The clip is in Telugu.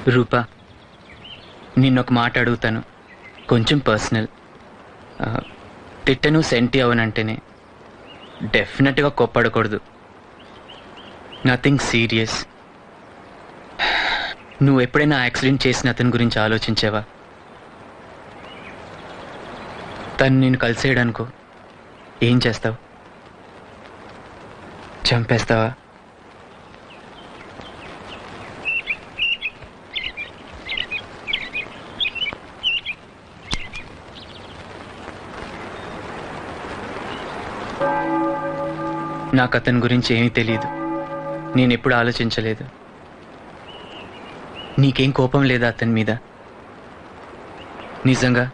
రూపా, నిన్నొక మాట అడుగుతాను, కొంచెం పర్సనల్. తిట్టను సెంటి అవునంటేనే డెఫినెట్గా కోప్పడకూడదు. Nothing serious. నువ్వు ఎప్పుడైనా యాక్సిడెంట్ చేసిన అతని గురించి ఆలోచించావా? తను నేను కలిసేయడానికో ఏం చేస్తావు? చంపేస్తావా? నాకు అతని గురించి ఏమీ తెలియదు. నేను ఎప్పుడు ఆలోచించలేదు. నీకేం కోపం లేదా అతని మీద? నిజంగా